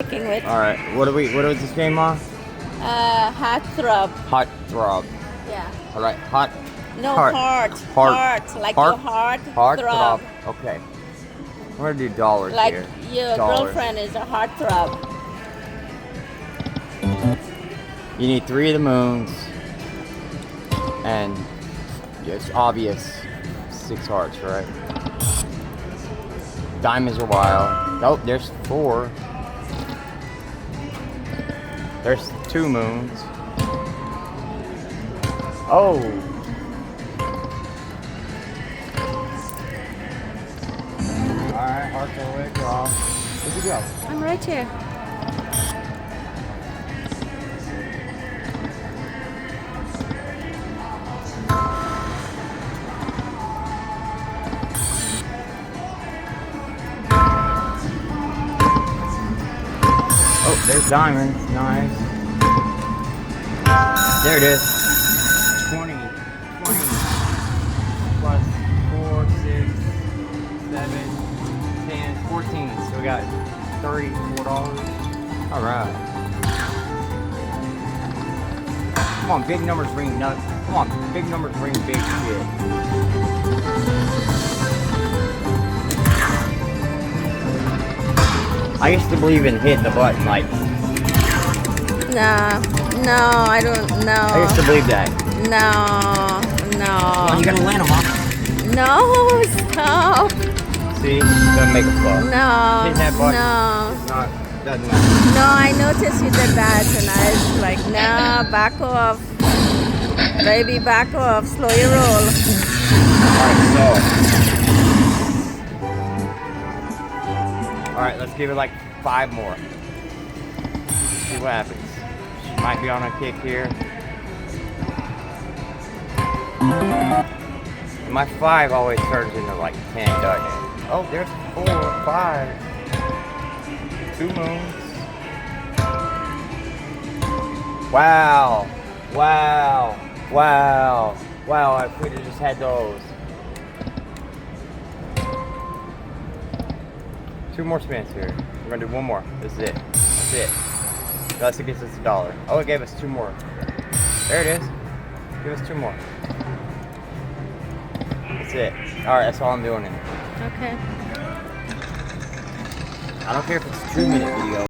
Working with All right. What is this game on? Heartthrob. Hot throb. Yeah. All right. Hot. No, Heart. heart. Like your heart. Heart throb. throb. Okay. I'm gonna do dollars Like here. your Dollars. girlfriend is a heartthrob. You need 3 of the moons, and it's obvious 6 hearts, right? Diamonds are wild. Oh, there's 4. There's 2 moons. Oh. Alright, hearts all the way across. Where'd you go? I'm right here. Oh, there's diamonds. Nice. There it is. 20 plus 4, 6, 7, 10, 14. So we got $34. Alright. Come on, big numbers bring nuts. Come on, big numbers bring big shit. I used to believe in hitting the button like. No, I don't know. I used to believe that. No. Come on, you gotta land them, huh? No, stop. See? Doesn't make a fuss. No. Hitting that button. No. Doesn't matter. No, I noticed you did that and I was like, no, back off. Baby, back off. Slow your roll. Alright, let's give it like 5 more. See what happens. She might be on a kick here. My 5 always turns into like 10, doesn't it? Oh, there's 4, 5. 2 moons. Wow. Wow, I could have just had those. 2 more spins here. We're gonna do 1 more. This is it. That's it. Unless it gets us $1. Oh, it gave us 2 more. There it is. Give us 2 more. That's it. Alright, that's all I'm doing in it. Okay. I don't care if it's a 2-minute video.